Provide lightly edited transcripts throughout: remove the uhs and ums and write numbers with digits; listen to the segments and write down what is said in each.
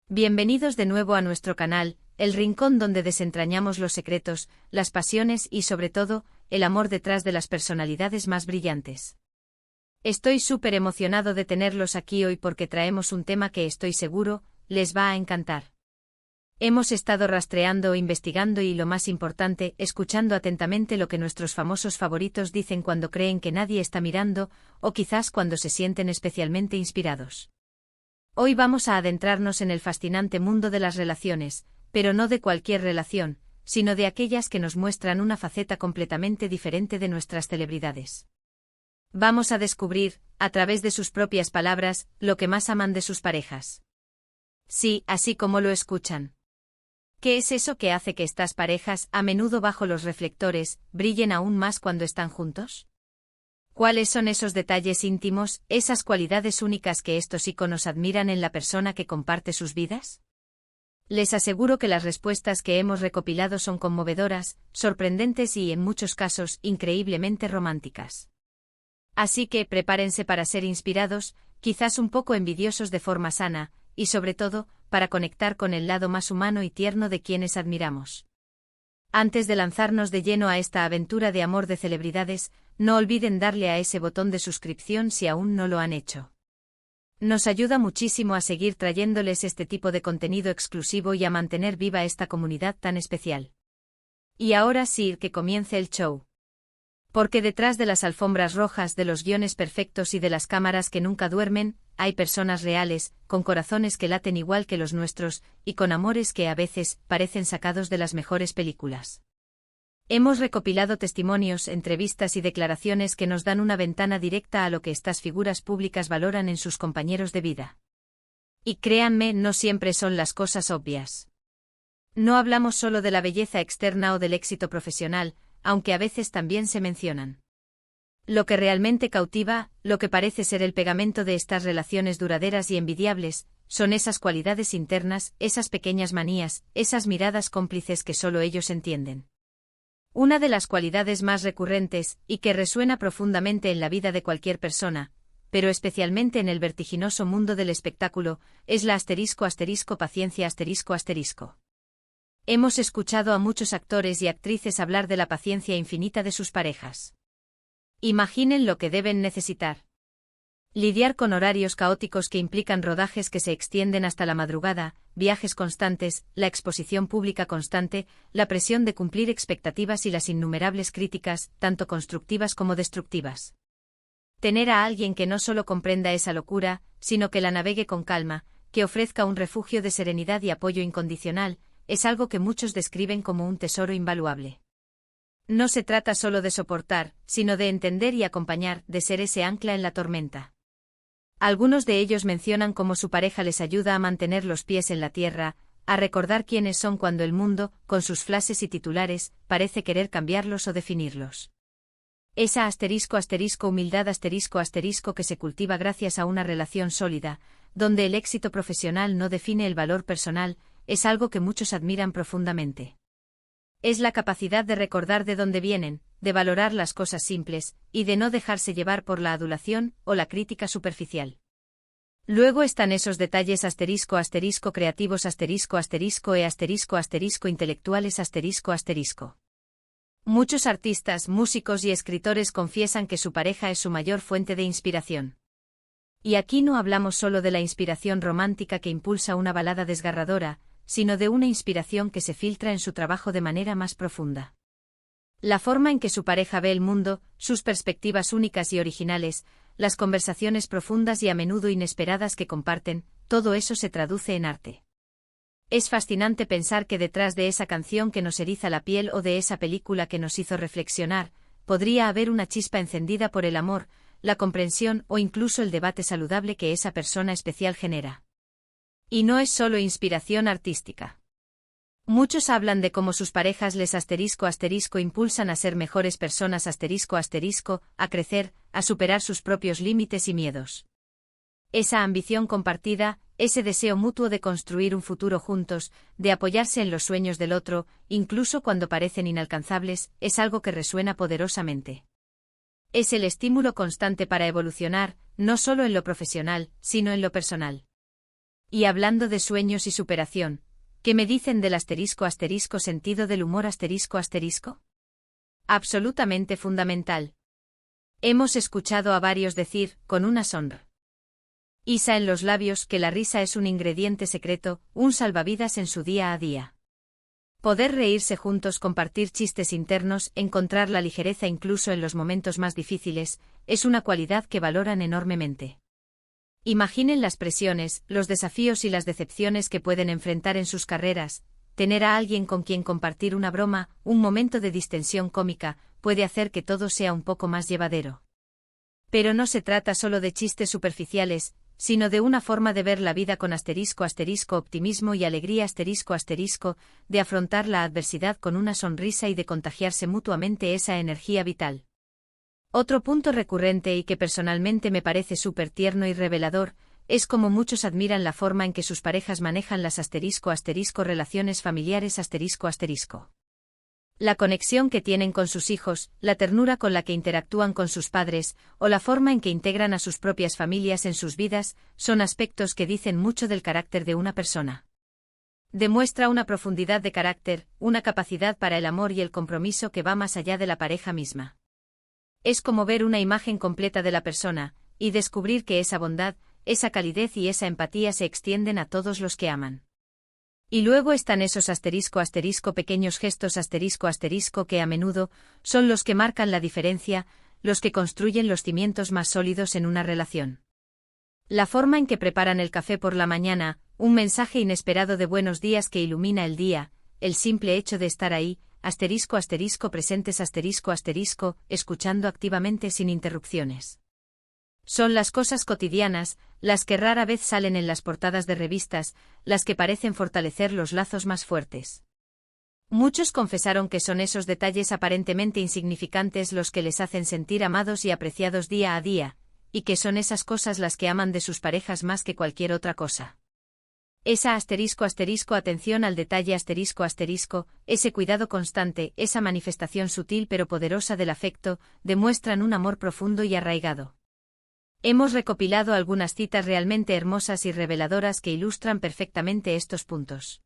Bienvenidos de nuevo a nuestro canal, el rincón donde desentrañamos los secretos, las pasiones y sobre todo, el amor detrás de las personalidades más brillantes. Estoy súper emocionado de tenerlos aquí hoy porque traemos un tema que estoy seguro, les va a encantar. Hemos estado rastreando, investigando y lo más importante, escuchando atentamente lo que nuestros famosos favoritos dicen cuando creen que nadie está mirando, o quizás cuando se sienten especialmente inspirados. Hoy vamos a adentrarnos en el fascinante mundo de las relaciones, pero no de cualquier relación, sino de aquellas que nos muestran una faceta completamente diferente de nuestras celebridades. Vamos a descubrir, a través de sus propias palabras, lo que más aman de sus parejas. Sí, así como lo escuchan. ¿Qué es eso que hace que estas parejas, a menudo bajo los reflectores, brillen aún más cuando están juntos? ¿Cuáles son esos detalles íntimos, esas cualidades únicas que estos íconos admiran en la persona que comparte sus vidas? Les aseguro que las respuestas que hemos recopilado son conmovedoras, sorprendentes y, en muchos casos, increíblemente románticas. Así que prepárense para ser inspirados, quizás un poco envidiosos de forma sana, y sobre todo, para conectar con el lado más humano y tierno de quienes admiramos. Antes de lanzarnos de lleno a esta aventura de amor de celebridades, no olviden darle a ese botón de suscripción si aún no lo han hecho. Nos ayuda muchísimo a seguir trayéndoles este tipo de contenido exclusivo y a mantener viva esta comunidad tan especial. Y ahora sí, que comience el show. Porque detrás de las alfombras rojas, de los guiones perfectos y de las cámaras que nunca duermen, hay personas reales, con corazones que laten igual que los nuestros, y con amores que a veces parecen sacados de las mejores películas. Hemos recopilado testimonios, entrevistas y declaraciones que nos dan una ventana directa a lo que estas figuras públicas valoran en sus compañeros de vida. Y créanme, no siempre son las cosas obvias. No hablamos solo de la belleza externa o del éxito profesional, aunque a veces también se mencionan. Lo que realmente cautiva, lo que parece ser el pegamento de estas relaciones duraderas y envidiables, son esas cualidades internas, esas pequeñas manías, esas miradas cómplices que solo ellos entienden. Una de las cualidades más recurrentes, y que resuena profundamente en la vida de cualquier persona, pero especialmente en el vertiginoso mundo del espectáculo, es la **paciencia**. Hemos escuchado a muchos actores y actrices hablar de la paciencia infinita de sus parejas. Imaginen lo que deben necesitar. Lidiar con horarios caóticos que implican rodajes que se extienden hasta la madrugada, viajes constantes, la exposición pública constante, la presión de cumplir expectativas y las innumerables críticas, tanto constructivas como destructivas. Tener a alguien que no solo comprenda esa locura, sino que la navegue con calma, que ofrezca un refugio de serenidad y apoyo incondicional, es algo que muchos describen como un tesoro invaluable. No se trata solo de soportar, sino de entender y acompañar, de ser ese ancla en la tormenta. Algunos de ellos mencionan cómo su pareja les ayuda a mantener los pies en la tierra, a recordar quiénes son cuando el mundo, con sus frases y titulares, parece querer cambiarlos o definirlos. Esa *humildad que se cultiva gracias a una relación sólida, donde el éxito profesional no define el valor personal, es algo que muchos admiran profundamente. Es la capacidad de recordar de dónde vienen, de valorar las cosas simples, y de no dejarse llevar por la adulación o la crítica superficial. Luego están esos detalles *creativos intelectuales Muchos artistas, músicos y escritores confiesan que su pareja es su mayor fuente de inspiración. Y aquí no hablamos solo de la inspiración romántica que impulsa una balada desgarradora, sino de una inspiración que se filtra en su trabajo de manera más profunda. La forma en que su pareja ve el mundo, sus perspectivas únicas y originales, las conversaciones profundas y a menudo inesperadas que comparten, todo eso se traduce en arte. Es fascinante pensar que detrás de esa canción que nos eriza la piel o de esa película que nos hizo reflexionar, podría haber una chispa encendida por el amor, la comprensión o incluso el debate saludable que esa persona especial genera. Y no es solo inspiración artística. Muchos hablan de cómo sus parejas les impulsan a ser mejores personas a crecer, a superar sus propios límites y miedos. Esa ambición compartida, ese deseo mutuo de construir un futuro juntos, de apoyarse en los sueños del otro, incluso cuando parecen inalcanzables, es algo que resuena poderosamente. Es el estímulo constante para evolucionar, no solo en lo profesional, sino en lo personal. Y hablando de sueños y superación, ¿qué me dicen del sentido del humor asterisco? Absolutamente fundamental. Hemos escuchado a varios decir, con una sonrisa en los labios, que la risa es un ingrediente secreto, un salvavidas en su día a día. Poder reírse juntos, compartir chistes internos, encontrar la ligereza incluso en los momentos más difíciles, es una cualidad que valoran enormemente. Imaginen las presiones, los desafíos y las decepciones que pueden enfrentar en sus carreras. Tener a alguien con quien compartir una broma, un momento de distensión cómica, puede hacer que todo sea un poco más llevadero. Pero no se trata solo de chistes superficiales, sino de una forma de ver la vida con optimismo y alegría de afrontar la adversidad con una sonrisa y de contagiarse mutuamente esa energía vital. Otro punto recurrente y que personalmente me parece súper tierno y revelador, es como muchos admiran la forma en que sus parejas manejan las relaciones familiares La conexión que tienen con sus hijos, la ternura con la que interactúan con sus padres, o la forma en que integran a sus propias familias en sus vidas, son aspectos que dicen mucho del carácter de una persona. Demuestra una profundidad de carácter, una capacidad para el amor y el compromiso que va más allá de la pareja misma. Es como ver una imagen completa de la persona, y descubrir que esa bondad, esa calidez y esa empatía se extienden a todos los que aman. Y luego están esos pequeños gestos que a menudo son los que marcan la diferencia, los que construyen los cimientos más sólidos en una relación. La forma en que preparan el café por la mañana, un mensaje inesperado de buenos días que ilumina el día, el simple hecho de estar ahí, presentes escuchando activamente sin interrupciones. Son las cosas cotidianas, las que rara vez salen en las portadas de revistas, las que parecen fortalecer los lazos más fuertes. Muchos confesaron que son esos detalles aparentemente insignificantes los que les hacen sentir amados y apreciados día a día, y que son esas cosas las que aman de sus parejas más que cualquier otra cosa. Esa atención al detalle ese cuidado constante, esa manifestación sutil pero poderosa del afecto, demuestran un amor profundo y arraigado. Hemos recopilado algunas citas realmente hermosas y reveladoras que ilustran perfectamente estos puntos.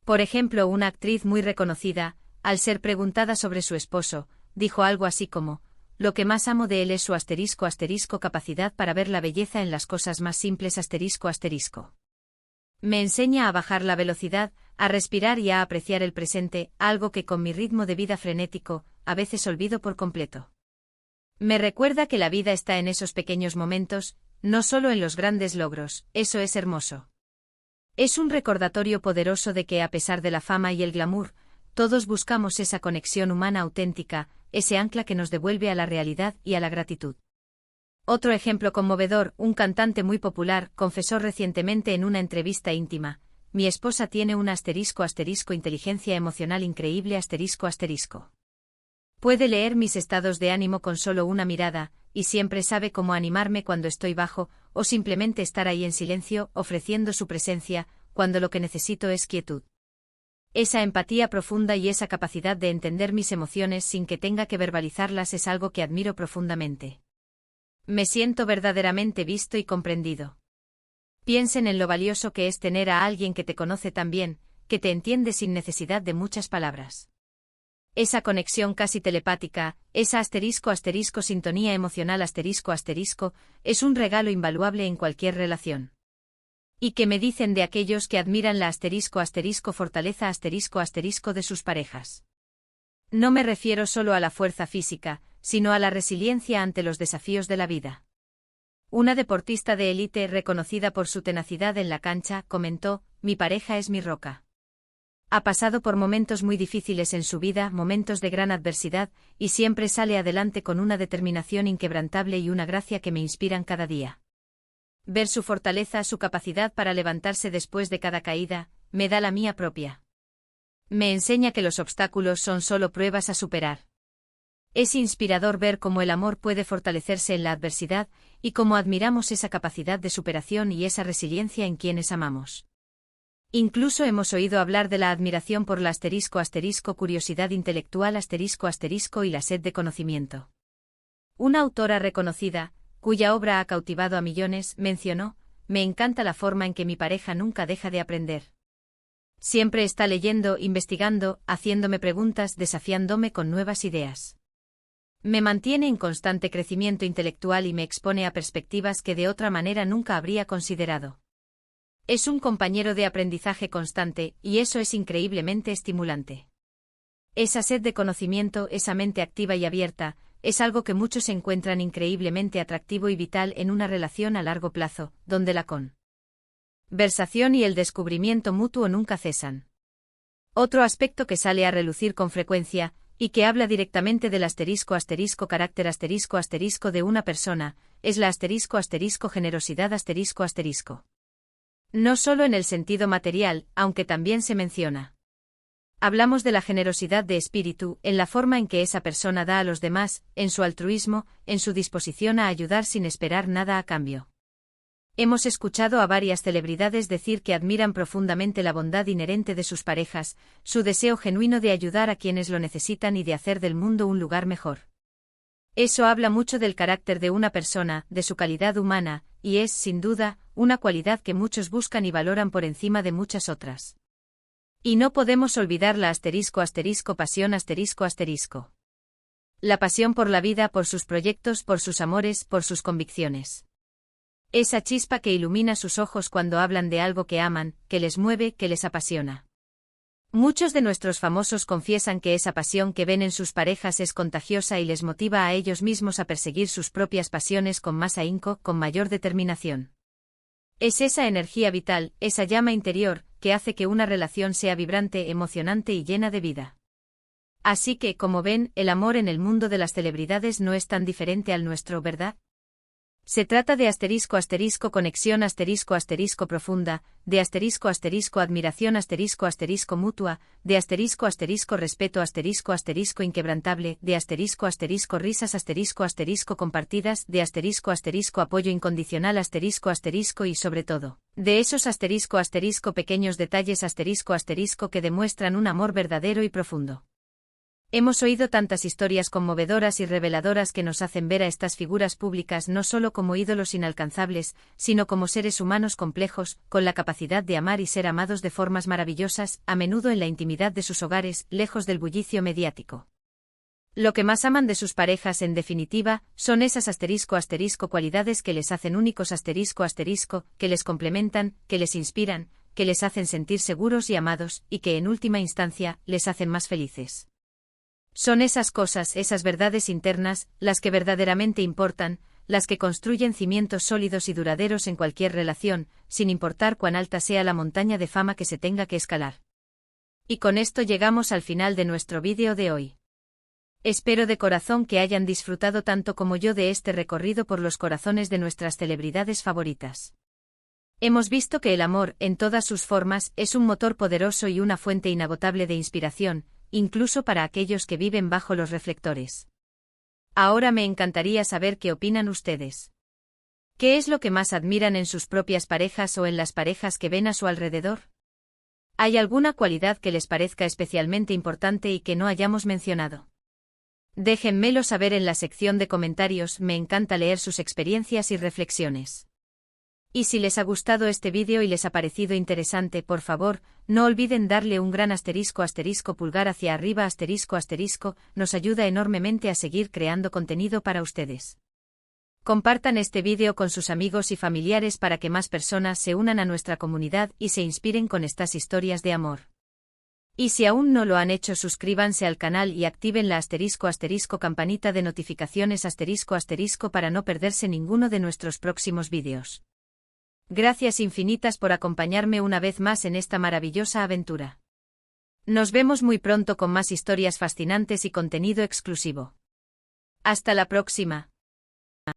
Por ejemplo, una actriz muy reconocida, al ser preguntada sobre su esposo, dijo algo así como: «Lo que más amo de él es su capacidad para ver la belleza en las cosas más simples Me enseña a bajar la velocidad, a respirar y a apreciar el presente, algo que con mi ritmo de vida frenético, a veces olvido por completo. Me recuerda que la vida está en esos pequeños momentos, no solo en los grandes logros, eso es hermoso. Es un recordatorio poderoso de que a pesar de la fama y el glamour, todos buscamos esa conexión humana auténtica, ese ancla que nos devuelve a la realidad y a la gratitud». Otro ejemplo conmovedor, un cantante muy popular, confesó recientemente en una entrevista íntima: «Mi esposa tiene una inteligencia emocional increíble Puede leer mis estados de ánimo con solo una mirada, y siempre sabe cómo animarme cuando estoy bajo, o simplemente estar ahí en silencio, ofreciendo su presencia, cuando lo que necesito es quietud». Esa empatía profunda y esa capacidad de entender mis emociones sin que tenga que verbalizarlas es algo que admiro profundamente. Me siento verdaderamente visto y comprendido. Piensen en lo valioso que es tener a alguien que te conoce tan bien, que te entiende sin necesidad de muchas palabras. Esa conexión casi telepática, esa sintonía emocional es un regalo invaluable en cualquier relación. ¿Y qué me dicen de aquellos que admiran la fortaleza de sus parejas? No me refiero solo a la fuerza física, sino a la resiliencia ante los desafíos de la vida. Una deportista de élite reconocida por su tenacidad en la cancha comentó: «Mi pareja es mi roca. Ha pasado por momentos muy difíciles en su vida, momentos de gran adversidad, y siempre sale adelante con una determinación inquebrantable y una gracia que me inspiran cada día. Ver su fortaleza, su capacidad para levantarse después de cada caída, me da la mía propia. Me enseña que los obstáculos son solo pruebas a superar». Es inspirador ver cómo el amor puede fortalecerse en la adversidad, y cómo admiramos esa capacidad de superación y esa resiliencia en quienes amamos. Incluso hemos oído hablar de la admiración por la curiosidad intelectual y la sed de conocimiento. Una autora reconocida, cuya obra ha cautivado a millones, mencionó: me encanta la forma en que mi pareja nunca deja de aprender. Siempre está leyendo, investigando, haciéndome preguntas, desafiándome con nuevas ideas. Me mantiene en constante crecimiento intelectual y me expone a perspectivas que de otra manera nunca habría considerado. Es un compañero de aprendizaje constante, y eso es increíblemente estimulante. Esa sed de conocimiento, esa mente activa y abierta, es algo que muchos encuentran increíblemente atractivo y vital en una relación a largo plazo, donde la conversación y el descubrimiento mutuo nunca cesan. Otro aspecto que sale a relucir con frecuencia, y que habla directamente del carácter de una persona, es la generosidad No solo en el sentido material, aunque también se menciona. Hablamos de la generosidad de espíritu, en la forma en que esa persona da a los demás, en su altruismo, en su disposición a ayudar sin esperar nada a cambio. Hemos escuchado a varias celebridades decir que admiran profundamente la bondad inherente de sus parejas, su deseo genuino de ayudar a quienes lo necesitan y de hacer del mundo un lugar mejor. Eso habla mucho del carácter de una persona, de su calidad humana, y es, sin duda, una cualidad que muchos buscan y valoran por encima de muchas otras. Y no podemos olvidar la pasión. La pasión por la vida, por sus proyectos, por sus amores, por sus convicciones. Esa chispa que ilumina sus ojos cuando hablan de algo que aman, que les mueve, que les apasiona. Muchos de nuestros famosos confiesan que esa pasión que ven en sus parejas es contagiosa y les motiva a ellos mismos a perseguir sus propias pasiones con más ahínco, con mayor determinación. Es esa energía vital, esa llama interior, que hace que una relación sea vibrante, emocionante y llena de vida. Así que, como ven, el amor en el mundo de las celebridades no es tan diferente al nuestro, ¿verdad? Se trata de conexión profunda, de admiración mutua, de respeto inquebrantable, de risas compartidas, de apoyo incondicional y sobre todo, de esos pequeños detalles que demuestran un amor verdadero y profundo. Hemos oído tantas historias conmovedoras y reveladoras que nos hacen ver a estas figuras públicas no solo como ídolos inalcanzables, sino como seres humanos complejos, con la capacidad de amar y ser amados de formas maravillosas, a menudo en la intimidad de sus hogares, lejos del bullicio mediático. Lo que más aman de sus parejas, en definitiva, son esas cualidades que les hacen únicos que les complementan, que les inspiran, que les hacen sentir seguros y amados, y que en última instancia, les hacen más felices. Son esas cosas, esas verdades internas, las que verdaderamente importan, las que construyen cimientos sólidos y duraderos en cualquier relación, sin importar cuán alta sea la montaña de fama que se tenga que escalar. Y con esto llegamos al final de nuestro vídeo de hoy. Espero de corazón que hayan disfrutado tanto como yo de este recorrido por los corazones de nuestras celebridades favoritas. Hemos visto que el amor, en todas sus formas, es un motor poderoso y una fuente inagotable de inspiración, incluso para aquellos que viven bajo los reflectores. Ahora me encantaría saber qué opinan ustedes. ¿Qué es lo que más admiran en sus propias parejas o en las parejas que ven a su alrededor? ¿Hay alguna cualidad que les parezca especialmente importante y que no hayamos mencionado? Déjenmelo saber en la sección de comentarios, me encanta leer sus experiencias y reflexiones. Y si les ha gustado este vídeo y les ha parecido interesante, por favor, no olviden darle un gran pulgar hacia arriba nos ayuda enormemente a seguir creando contenido para ustedes. Compartan este vídeo con sus amigos y familiares para que más personas se unan a nuestra comunidad y se inspiren con estas historias de amor. Y si aún no lo han hecho, suscríbanse al canal y activen la campanita de notificaciones para no perderse ninguno de nuestros próximos vídeos. Gracias infinitas por acompañarme una vez más en esta maravillosa aventura. Nos vemos muy pronto con más historias fascinantes y contenido exclusivo. Hasta la próxima.